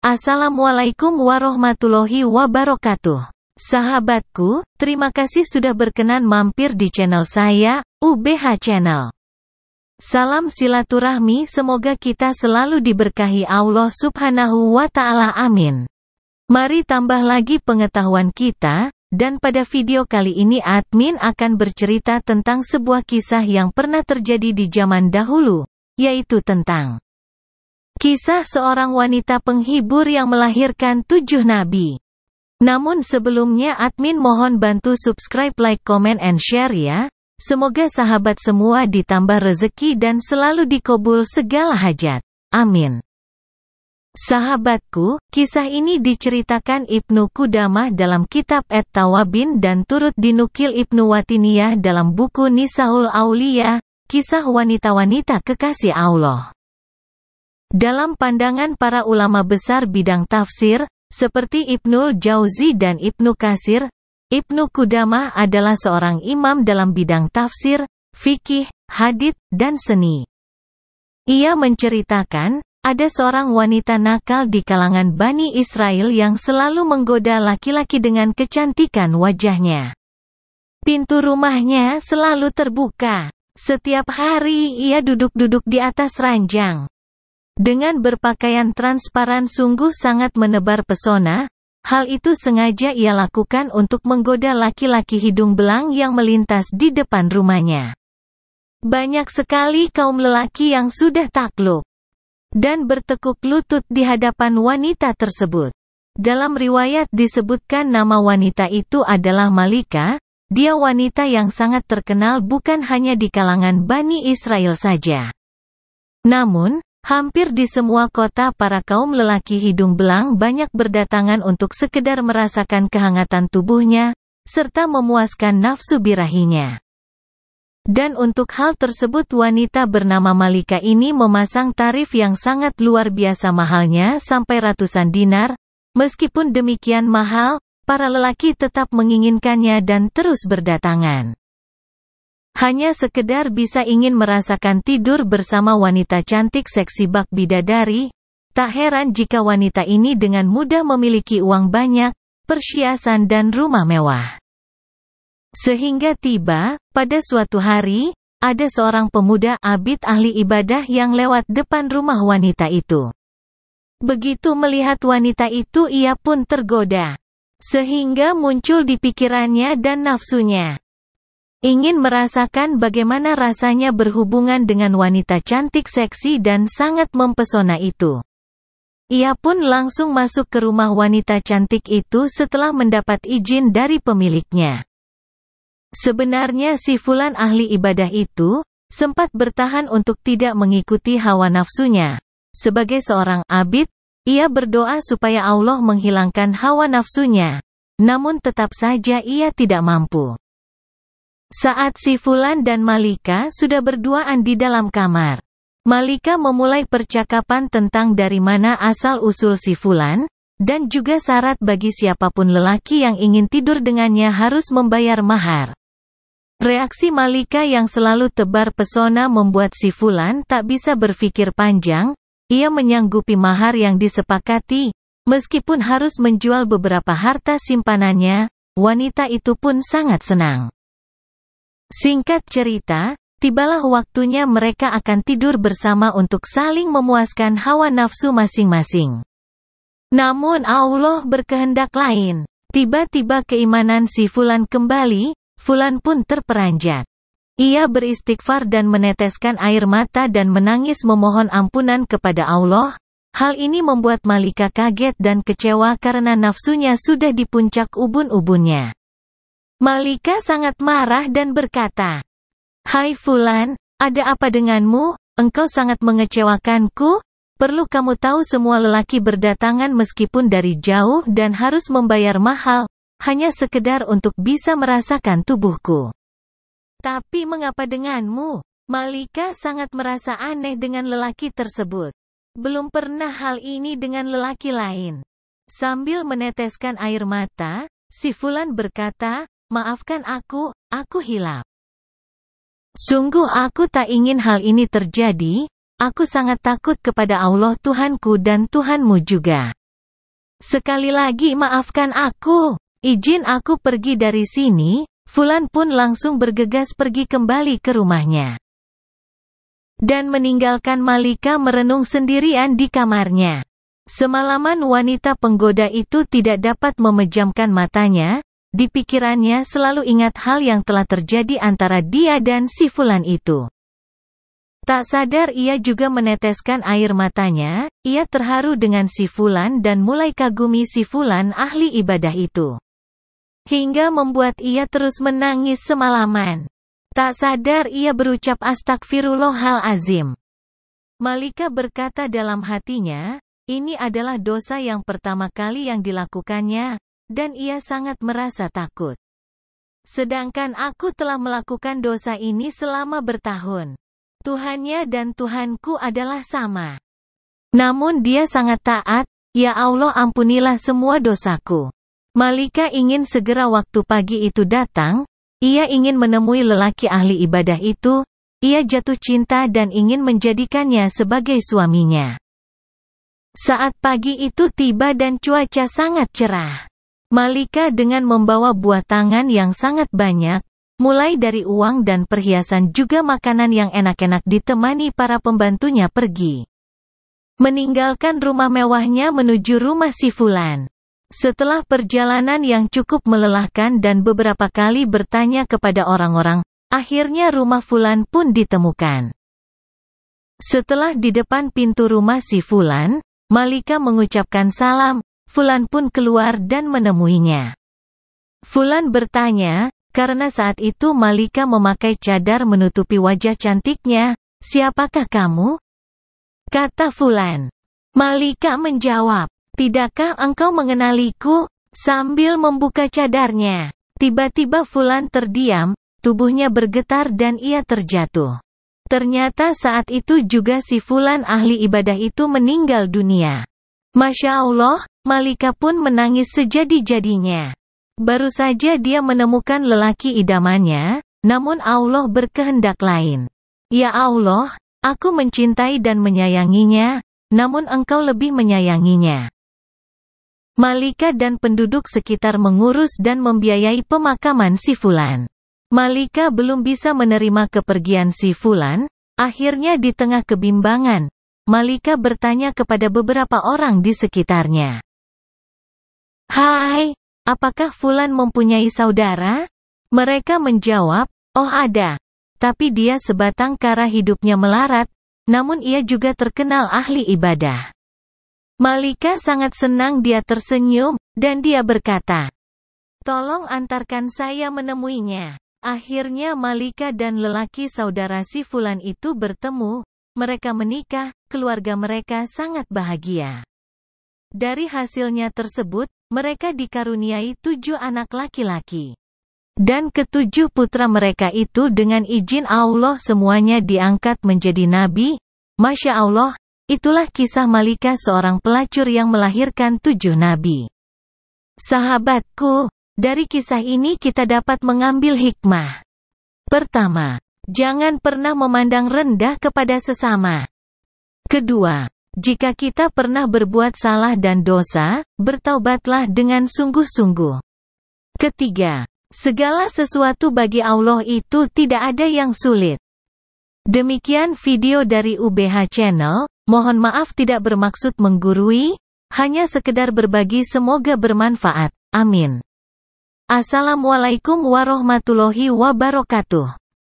Assalamualaikum warahmatullahi wabarakatuh. Sahabatku, terima kasih sudah berkenan mampir di channel saya, UBH Channel. Salam silaturahmi, semoga kita selalu diberkahi Allah Subhanahu wa Ta'ala. Amin. Mari tambah lagi pengetahuan kita, dan pada video kali ini admin akan bercerita tentang sebuah kisah yang pernah terjadi di zaman dahulu, yaitu tentang kisah seorang wanita penghibur yang melahirkan 7 nabi. Namun sebelumnya admin mohon bantu subscribe, like, comment, and share ya. Semoga sahabat semua ditambah rezeki dan selalu dikabul segala hajat. Amin. Sahabatku, kisah ini diceritakan Ibnu Qudamah dalam kitab At-Tawabin dan turut dinukil Ibnu Watiniyah dalam buku Nisaul Auliya, kisah wanita-wanita kekasih Allah. Dalam pandangan para ulama besar bidang tafsir, seperti Ibnul Jauzi dan Ibnu Katsir, Ibnu Qudamah adalah seorang imam dalam bidang tafsir, fikih, hadits, dan seni. Ia menceritakan, ada seorang wanita nakal di kalangan Bani Israel yang selalu menggoda laki-laki dengan kecantikan wajahnya. Pintu rumahnya selalu terbuka. Setiap hari ia duduk-duduk di atas ranjang. Dengan berpakaian transparan sungguh sangat menebar pesona. Hal itu sengaja ia lakukan untuk menggoda laki-laki hidung belang yang melintas di depan rumahnya. Banyak sekali kaum lelaki yang sudah takluk dan bertekuk lutut di hadapan wanita tersebut. Dalam riwayat disebutkan nama wanita itu adalah Malika. Dia wanita yang sangat terkenal bukan hanya di kalangan Bani Israel saja. Namun, hampir di semua kota para kaum lelaki hidung belang banyak berdatangan untuk sekedar merasakan kehangatan tubuhnya, serta memuaskan nafsu birahinya. Dan untuk hal tersebut wanita bernama Malika ini memasang tarif yang sangat luar biasa mahalnya sampai ratusan dinar. Meskipun demikian mahal, para lelaki tetap menginginkannya dan terus berdatangan. Hanya sekedar bisa ingin merasakan tidur bersama wanita cantik seksi bak bidadari. Tak heran jika wanita ini dengan mudah memiliki uang banyak, perhiasan dan rumah mewah. Sehingga tiba, pada suatu hari, ada seorang pemuda abid ahli ibadah yang lewat depan rumah wanita itu. Begitu melihat wanita itu ia pun tergoda. Sehingga muncul di pikirannya dan nafsunya. Ingin merasakan bagaimana rasanya berhubungan dengan wanita cantik seksi dan sangat mempesona itu. Ia pun langsung masuk ke rumah wanita cantik itu setelah mendapat izin dari pemiliknya. Sebenarnya si fulan ahli ibadah itu sempat bertahan untuk tidak mengikuti hawa nafsunya. Sebagai seorang abid, ia berdoa supaya Allah menghilangkan hawa nafsunya. Namun tetap saja ia tidak mampu. Saat si Fulan dan Malika sudah berduaan di dalam kamar, Malika memulai percakapan tentang dari mana asal-usul si Fulan, dan juga syarat bagi siapapun lelaki yang ingin tidur dengannya harus membayar mahar. Reaksi Malika yang selalu tebar pesona membuat si Fulan tak bisa berpikir panjang. Ia menyanggupi mahar yang disepakati, meskipun harus menjual beberapa harta simpanannya. Wanita itu pun sangat senang. Singkat cerita, tibalah waktunya mereka akan tidur bersama untuk saling memuaskan hawa nafsu masing-masing. Namun Allah berkehendak lain. Tiba-tiba keimanan si Fulan kembali, Fulan pun terperanjat. Ia beristighfar dan meneteskan air mata dan menangis memohon ampunan kepada Allah. Hal ini membuat Malika kaget dan kecewa karena nafsunya sudah di puncak ubun-ubunnya. Malika sangat marah dan berkata, "Hai Fulan, ada apa denganmu? Engkau sangat mengecewakanku. Perlu kamu tahu semua lelaki berdatangan meskipun dari jauh dan harus membayar mahal, hanya sekedar untuk bisa merasakan tubuhku. Tapi mengapa denganmu?" Malika sangat merasa aneh dengan lelaki tersebut. Belum pernah hal ini dengan lelaki lain. Sambil meneteskan air mata, si Fulan berkata, "Maafkan aku hilap. Sungguh aku tak ingin hal ini terjadi, aku sangat takut kepada Allah Tuhanku dan Tuhanmu juga. Sekali lagi maafkan aku. Izin aku pergi dari sini." Fulan pun langsung bergegas pergi kembali ke rumahnya. Dan meninggalkan Malika merenung sendirian di kamarnya. Semalaman wanita penggoda itu tidak dapat memejamkan matanya, di pikirannya selalu ingat hal yang telah terjadi antara dia dan si Fulan itu. Tak sadar ia juga meneteskan air matanya, ia terharu dengan si Fulan dan mulai kagumi si Fulan ahli ibadah itu. Hingga membuat ia terus menangis semalaman. Tak sadar ia berucap astagfirullahalazim. Malika berkata dalam hatinya, ini adalah dosa yang pertama kali yang dilakukannya, dan ia sangat merasa takut. Sedangkan aku telah melakukan dosa ini selama bertahun. Tuhannya dan Tuhanku adalah sama. Namun dia sangat taat, ya Allah ampunilah semua dosaku. Malika ingin segera waktu pagi itu datang, ia ingin menemui lelaki ahli ibadah itu, ia jatuh cinta dan ingin menjadikannya sebagai suaminya. Saat pagi itu tiba dan cuaca sangat cerah. Malika dengan membawa buah tangan yang sangat banyak, mulai dari uang dan perhiasan juga makanan yang enak-enak ditemani para pembantunya pergi. Meninggalkan rumah mewahnya menuju rumah si Fulan. Setelah perjalanan yang cukup melelahkan dan beberapa kali bertanya kepada orang-orang, akhirnya rumah Fulan pun ditemukan. Setelah di depan pintu rumah si Fulan, Malika mengucapkan salam, Fulan pun keluar dan menemuinya. Fulan bertanya, karena saat itu Malika memakai cadar menutupi wajah cantiknya, "Siapakah kamu?" kata Fulan. Malika menjawab, "Tidakkah engkau mengenaliku?" Sambil membuka cadarnya. Tiba-tiba Fulan terdiam, tubuhnya bergetar dan ia terjatuh. Ternyata saat itu juga si Fulan ahli ibadah itu meninggal dunia. Masya Allah, Malika pun menangis sejadi-jadinya. Baru saja dia menemukan lelaki idamannya, namun Allah berkehendak lain. Ya Allah, aku mencintai dan menyayanginya, namun engkau lebih menyayanginya. Malika dan penduduk sekitar mengurus dan membiayai pemakaman si Fulan. Malika belum bisa menerima kepergian si Fulan, akhirnya di tengah kebimbangan, Malika bertanya kepada beberapa orang di sekitarnya. "Hai, apakah Fulan mempunyai saudara?" Mereka menjawab, "Oh ada. Tapi dia sebatang kara hidupnya melarat, namun ia juga terkenal ahli ibadah." Malika sangat senang, dia tersenyum, dan dia berkata, "Tolong antarkan saya menemuinya." Akhirnya Malika dan lelaki saudara si Fulan itu bertemu, mereka menikah, keluarga mereka sangat bahagia. Dari hasilnya tersebut, mereka dikaruniai 7 anak laki-laki. Dan ke-7 putra mereka itu dengan izin Allah semuanya diangkat menjadi nabi. Masya Allah. Itulah kisah Malika, seorang pelacur yang melahirkan 7 nabi. Sahabatku, dari kisah ini kita dapat mengambil hikmah. Pertama, jangan pernah memandang rendah kepada sesama. Kedua, jika kita pernah berbuat salah dan dosa, bertaubatlah dengan sungguh-sungguh. Ketiga, segala sesuatu bagi Allah itu tidak ada yang sulit. Demikian video dari UBH Channel. Mohon maaf tidak bermaksud menggurui, hanya sekedar berbagi, semoga bermanfaat. Amin. Assalamualaikum warahmatullahi wabarakatuh.